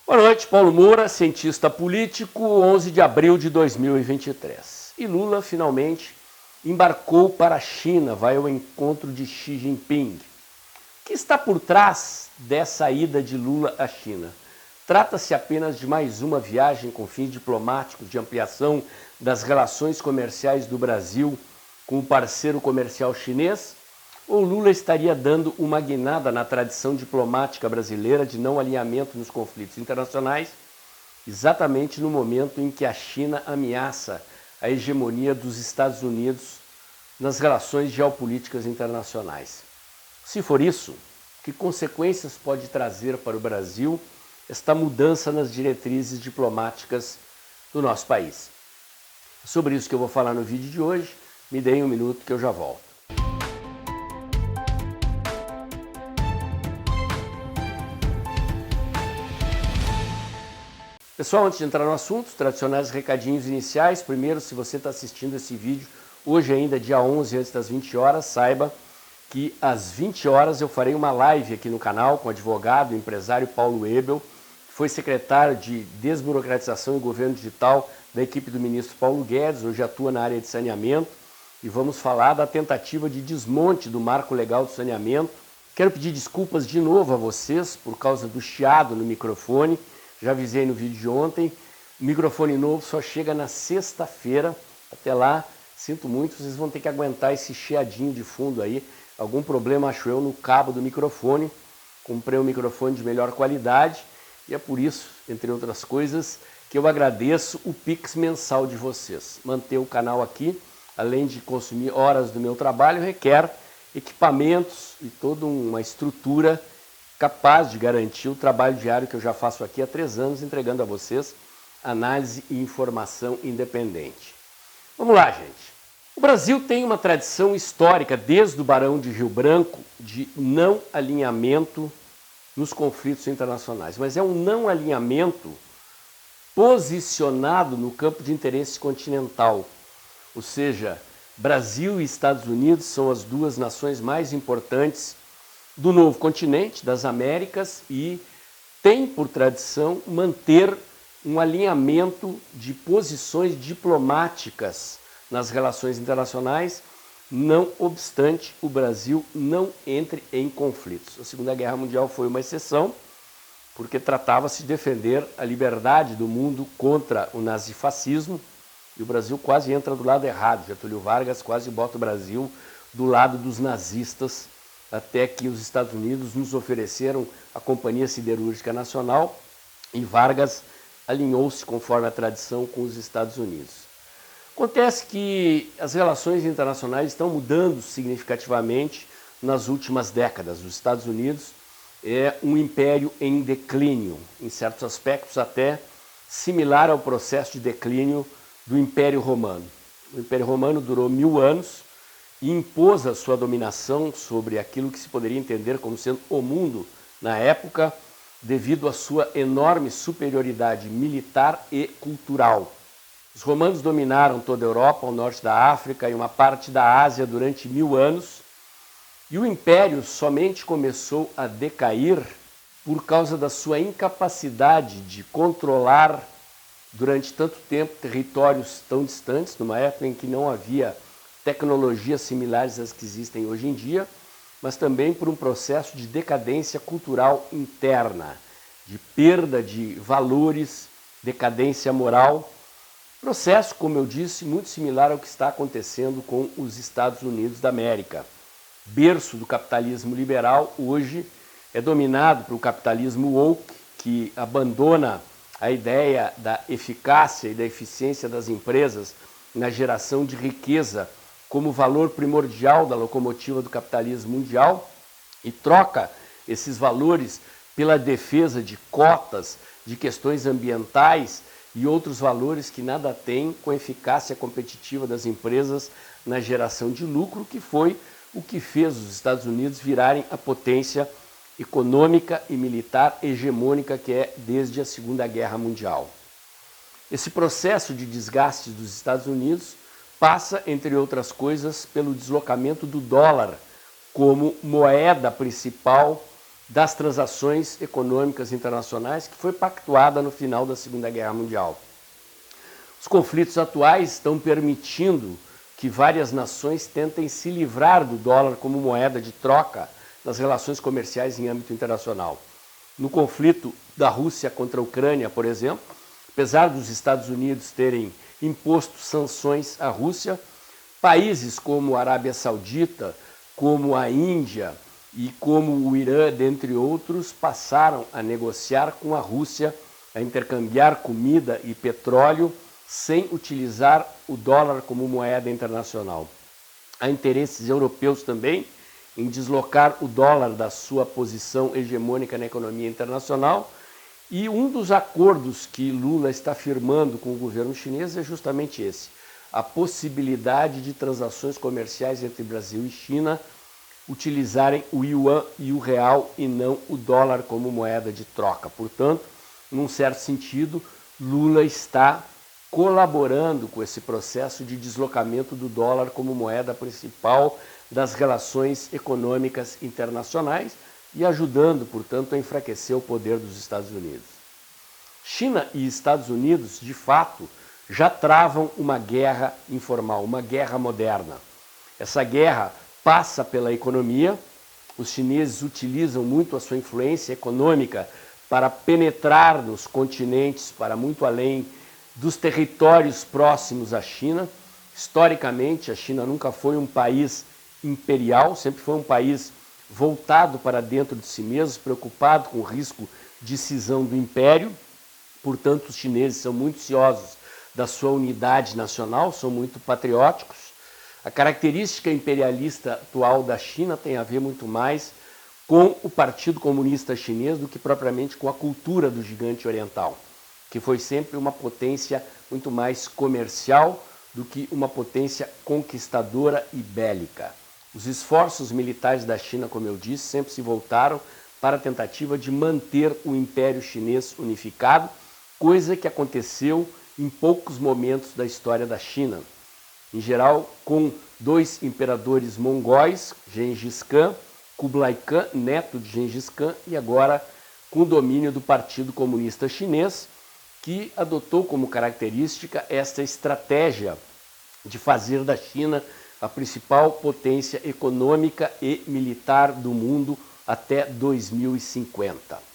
Boa noite, Paulo Moura, cientista político, 11 de abril de 2023. E Lula finalmente embarcou para a China, vai ao encontro de Xi Jinping. O que está por trás dessa ida de Lula à China? Trata-se apenas de mais uma viagem com fins diplomáticos de ampliação das relações comerciais do Brasil com o parceiro comercial chinês? Ou Lula estaria dando uma guinada na tradição diplomática brasileira de não alinhamento nos conflitos internacionais, exatamente no momento em que a China ameaça a hegemonia dos Estados Unidos nas relações geopolíticas internacionais? Se for isso, que consequências pode trazer para o Brasil esta mudança nas diretrizes diplomáticas do nosso país? É sobre isso que eu vou falar no vídeo de hoje. Me deem um minuto que eu já volto. Pessoal, antes de entrar no assunto, os tradicionais recadinhos iniciais. Primeiro, se você está assistindo esse vídeo, hoje ainda, dia 11, antes das 20 horas, saiba que às 20 horas eu farei uma live aqui no canal com o advogado e empresário Paulo Ebel, que foi secretário de Desburocratização e Governo Digital da equipe do ministro Paulo Guedes, hoje atua na área de saneamento, e vamos falar da tentativa de desmonte do marco legal do saneamento. Quero pedir desculpas de novo a vocês por causa do chiado no microfone. Já avisei no vídeo de ontem, o microfone novo só chega na sexta-feira. Até lá, sinto muito, vocês vão ter que aguentar esse chiadinho de fundo aí. Algum problema, acho eu, no cabo do microfone. Comprei um microfone de melhor qualidade e é por isso, entre outras coisas, que eu agradeço o Pix mensal de vocês. Manter o canal aqui, além de consumir horas do meu trabalho, requer equipamentos e toda uma estrutura capaz de garantir o trabalho diário que eu já faço aqui há 3 anos, entregando a vocês análise e informação independente. Vamos lá, gente. O Brasil tem uma tradição histórica, desde o Barão de Rio Branco, de não alinhamento nos conflitos internacionais. Mas é um não alinhamento posicionado no campo de interesse continental. Ou seja, Brasil e Estados Unidos são as duas nações mais importantes do novo continente, das Américas, e tem por tradição manter um alinhamento de posições diplomáticas nas relações internacionais, não obstante o Brasil não entre em conflitos. A Segunda Guerra Mundial foi uma exceção, porque tratava-se de defender a liberdade do mundo contra o nazifascismo, e o Brasil quase entra do lado errado. Getúlio Vargas quase bota o Brasil do lado dos nazistas, até que os Estados Unidos nos ofereceram a Companhia Siderúrgica Nacional e Vargas alinhou-se, conforme a tradição, com os Estados Unidos. Acontece que as relações internacionais estão mudando significativamente nas últimas décadas. Os Estados Unidos é um império em declínio, em certos aspectos até similar ao processo de declínio do Império Romano. O Império Romano durou 1000 anos, e impôs a sua dominação sobre aquilo que se poderia entender como sendo o mundo na época, devido à sua enorme superioridade militar e cultural. Os romanos dominaram toda a Europa, o norte da África e uma parte da Ásia durante 1000 anos, e o império somente começou a decair por causa da sua incapacidade de controlar durante tanto tempo territórios tão distantes, numa época em que não havia tecnologias similares às que existem hoje em dia, mas também por um processo de decadência cultural interna, de perda de valores, decadência moral. Processo, como eu disse, muito similar ao que está acontecendo com os Estados Unidos da América. Berço do capitalismo liberal, hoje é dominado pelo capitalismo woke, que abandona a ideia da eficácia e da eficiência das empresas na geração de riqueza como valor primordial da locomotiva do capitalismo mundial e troca esses valores pela defesa de cotas, de questões ambientais e outros valores que nada têm com a eficácia competitiva das empresas na geração de lucro, que foi o que fez os Estados Unidos virarem a potência econômica e militar hegemônica que é desde a Segunda Guerra Mundial. Esse processo de desgaste dos Estados Unidos passa, entre outras coisas, pelo deslocamento do dólar como moeda principal das transações econômicas internacionais que foi pactuada no final da Segunda Guerra Mundial. Os conflitos atuais estão permitindo que várias nações tentem se livrar do dólar como moeda de troca nas relações comerciais em âmbito internacional. No conflito da Rússia contra a Ucrânia, por exemplo, apesar dos Estados Unidos terem imposto sanções à Rússia, países como a Arábia Saudita, como a Índia e como o Irã, dentre outros, passaram a negociar com a Rússia, a intercambiar comida e petróleo sem utilizar o dólar como moeda internacional. Há interesses europeus também em deslocar o dólar da sua posição hegemônica na economia internacional, e um dos acordos que Lula está firmando com o governo chinês é justamente esse: a possibilidade de transações comerciais entre Brasil e China utilizarem o yuan e o real e não o dólar como moeda de troca. Portanto, num certo sentido, Lula está colaborando com esse processo de deslocamento do dólar como moeda principal das relações econômicas internacionais e ajudando, portanto, a enfraquecer o poder dos Estados Unidos. China e Estados Unidos, de fato, já travam uma guerra informal, uma guerra moderna. Essa guerra passa pela economia. Os chineses utilizam muito a sua influência econômica para penetrar nos continentes, para muito além dos territórios próximos à China. Historicamente, a China nunca foi um país imperial, sempre foi um país voltado para dentro de si mesmo, preocupado com o risco de cisão do império. Portanto, os chineses são muito ciosos da sua unidade nacional, são muito patrióticos. A característica imperialista atual da China tem a ver muito mais com o Partido Comunista Chinês do que propriamente com a cultura do gigante oriental, que foi sempre uma potência muito mais comercial do que uma potência conquistadora e bélica. Os esforços militares da China, como eu disse, sempre se voltaram para a tentativa de manter o Império Chinês unificado, coisa que aconteceu em poucos momentos da história da China. Em geral, com dois imperadores mongóis, Gengis Khan, Kublai Khan, neto de Gengis Khan, e agora com o domínio do Partido Comunista Chinês, que adotou como característica esta estratégia de fazer da China a principal potência econômica e militar do mundo até 2050.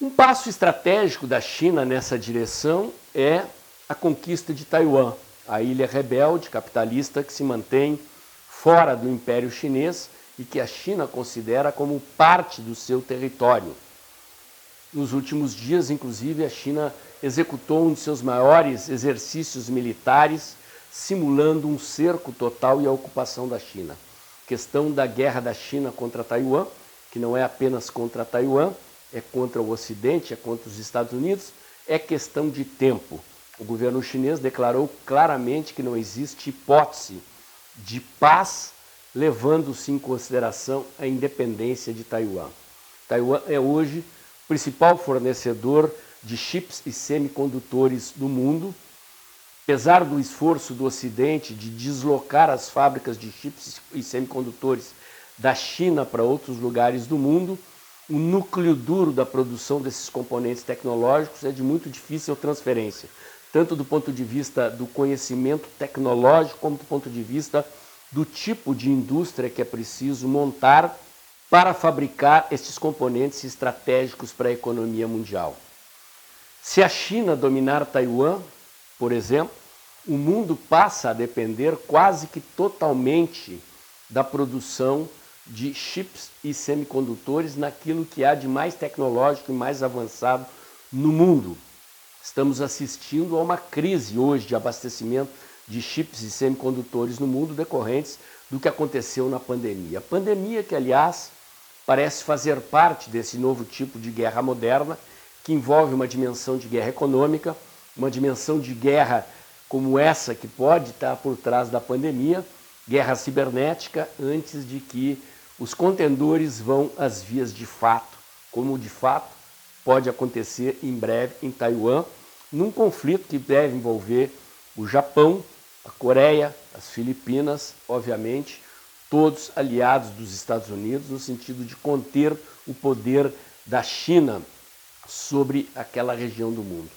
Um passo estratégico da China nessa direção é a conquista de Taiwan, a ilha rebelde capitalista que se mantém fora do Império Chinês e que a China considera como parte do seu território. Nos últimos dias, inclusive, a China executou um de seus maiores exercícios militares, simulando um cerco total e a ocupação da China. A questão da guerra da China contra Taiwan, que não é apenas contra Taiwan, é contra o Ocidente, é contra os Estados Unidos, é questão de tempo. O governo chinês declarou claramente que não existe hipótese de paz, levando-se em consideração a independência de Taiwan. Taiwan é hoje o principal fornecedor de chips e semicondutores do mundo. Apesar do esforço do Ocidente de deslocar as fábricas de chips e semicondutores da China para outros lugares do mundo, o núcleo duro da produção desses componentes tecnológicos é de muito difícil transferência, tanto do ponto de vista do conhecimento tecnológico, como do ponto de vista do tipo de indústria que é preciso montar para fabricar esses componentes estratégicos para a economia mundial. Se a China dominar Taiwan, por exemplo, o mundo passa a depender quase que totalmente da produção de chips e semicondutores naquilo que há de mais tecnológico e mais avançado no mundo. Estamos assistindo a uma crise hoje de abastecimento de chips e semicondutores no mundo decorrentes do que aconteceu na pandemia. A pandemia que, aliás, parece fazer parte desse novo tipo de guerra moderna, que envolve uma dimensão de guerra econômica, uma dimensão de guerra como essa que pode estar por trás da pandemia, guerra cibernética, antes de que os contendores vão às vias de fato, como de fato pode acontecer em breve em Taiwan, num conflito que deve envolver o Japão, a Coreia, as Filipinas, obviamente, todos aliados dos Estados Unidos, no sentido de conter o poder da China sobre aquela região do mundo.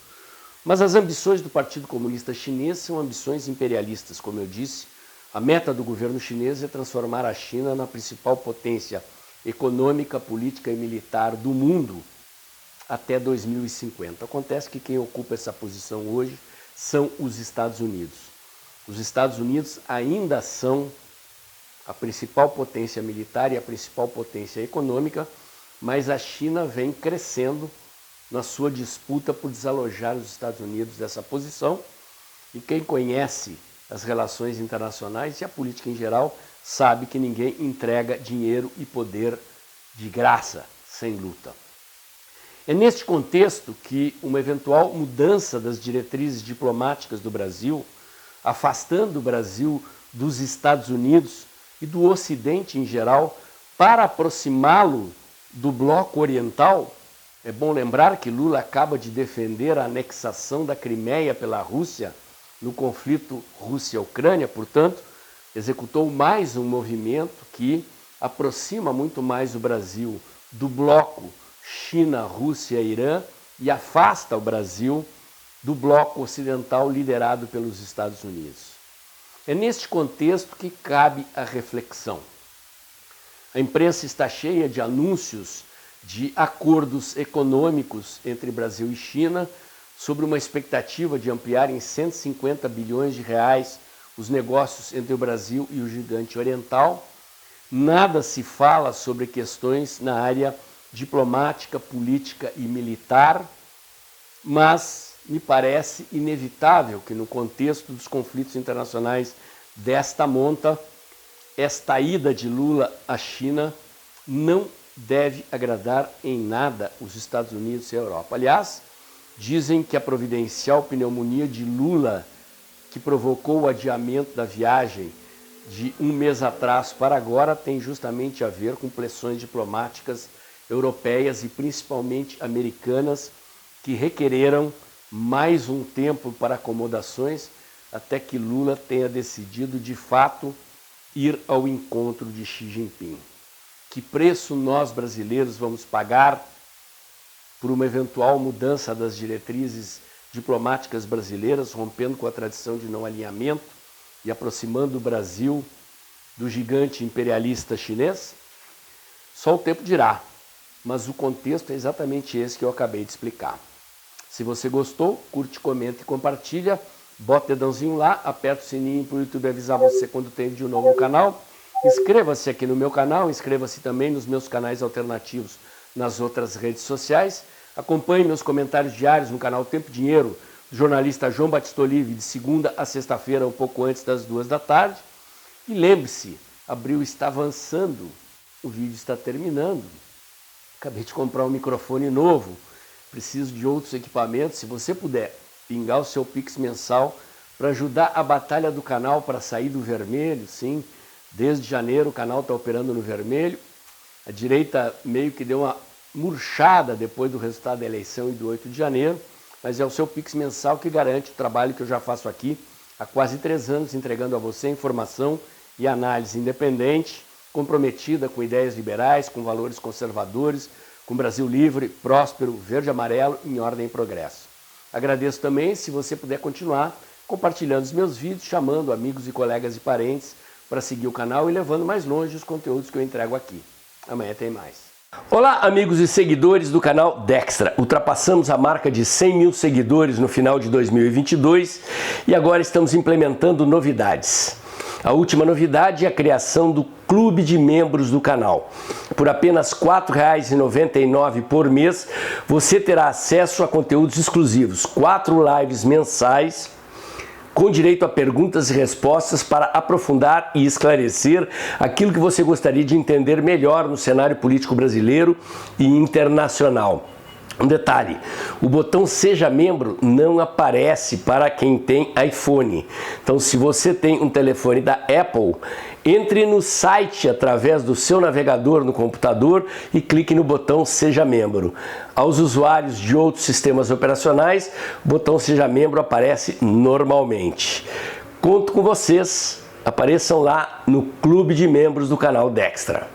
Mas as ambições do Partido Comunista Chinês são ambições imperialistas, como eu disse. A meta do governo chinês é transformar a China na principal potência econômica, política e militar do mundo até 2050. Acontece que quem ocupa essa posição hoje são os Estados Unidos. Os Estados Unidos ainda são a principal potência militar e a principal potência econômica, mas a China vem crescendo na sua disputa por desalojar os Estados Unidos dessa posição, e quem conhece as relações internacionais e a política em geral sabe que ninguém entrega dinheiro e poder de graça, sem luta. É neste contexto que uma eventual mudança das diretrizes diplomáticas do Brasil, afastando o Brasil dos Estados Unidos e do Ocidente em geral, para aproximá-lo do bloco oriental. É bom lembrar que Lula acaba de defender a anexação da Crimeia pela Rússia no conflito Rússia-Ucrânia, portanto, executou mais um movimento que aproxima muito mais o Brasil do bloco China, Rússia e Irã e afasta o Brasil do bloco ocidental liderado pelos Estados Unidos. É neste contexto que cabe a reflexão. A imprensa está cheia de anúncios de acordos econômicos entre Brasil e China, sobre uma expectativa de ampliar em 150 bilhões de reais os negócios entre o Brasil e o gigante oriental. Nada se fala sobre questões na área diplomática, política e militar, mas me parece inevitável que no contexto dos conflitos internacionais desta monta, esta ida de Lula à China não deve agradar em nada os Estados Unidos e a Europa. Aliás, dizem que a providencial pneumonia de Lula, que provocou o adiamento da viagem de um mês atrás para agora, tem justamente a ver com pressões diplomáticas europeias e principalmente americanas, que requereram mais um tempo para acomodações até que Lula tenha decidido de fato ir ao encontro de Xi Jinping. Que preço nós brasileiros vamos pagar por uma eventual mudança das diretrizes diplomáticas brasileiras, rompendo com a tradição de não alinhamento e aproximando o Brasil do gigante imperialista chinês? Só o tempo dirá, mas o contexto é exatamente esse que eu acabei de explicar. Se você gostou, curte, comenta e compartilha, bota o dedãozinho lá, aperta o sininho para o YouTube avisar você quando tem vídeo novo no canal. Inscreva-se aqui no meu canal, inscreva-se também nos meus canais alternativos nas outras redes sociais. Acompanhe meus comentários diários no canal Tempo e Dinheiro, do jornalista João Batista Olive, de segunda a sexta-feira, um pouco antes das 2 da tarde. E lembre-se, abril está avançando, o vídeo está terminando. Acabei de comprar um microfone novo, preciso de outros equipamentos. Se você puder pingar o seu Pix mensal para ajudar a batalha do canal para sair do vermelho, sim, desde janeiro o canal está operando no vermelho. A direita meio que deu uma murchada depois do resultado da eleição e do 8 de janeiro, mas é o seu Pix mensal que garante o trabalho que eu já faço aqui há quase 3 anos, entregando a você informação e análise independente, comprometida com ideias liberais, com valores conservadores, com Brasil livre, próspero, verde e amarelo, em ordem e progresso. Agradeço também se você puder continuar compartilhando os meus vídeos, chamando amigos e colegas e parentes para seguir o canal e levando mais longe os conteúdos que eu entrego aqui. Amanhã tem mais. Olá, amigos e seguidores do canal Dextra. Ultrapassamos a marca de 100 mil seguidores no final de 2022 e agora estamos implementando novidades. A última novidade é a criação do clube de membros do canal. Por apenas R$ 4,99 por mês, você terá acesso a conteúdos exclusivos, 4 lives mensais, com direito a perguntas e respostas para aprofundar e esclarecer aquilo que você gostaria de entender melhor no cenário político brasileiro e internacional. Um detalhe, o botão Seja Membro não aparece para quem tem iPhone. Então, se você tem um telefone da Apple, entre no site através do seu navegador no computador e clique no botão Seja Membro. Aos usuários de outros sistemas operacionais, o botão Seja Membro aparece normalmente. Conto com vocês Apareçam lá no clube de membros do canal Dextra.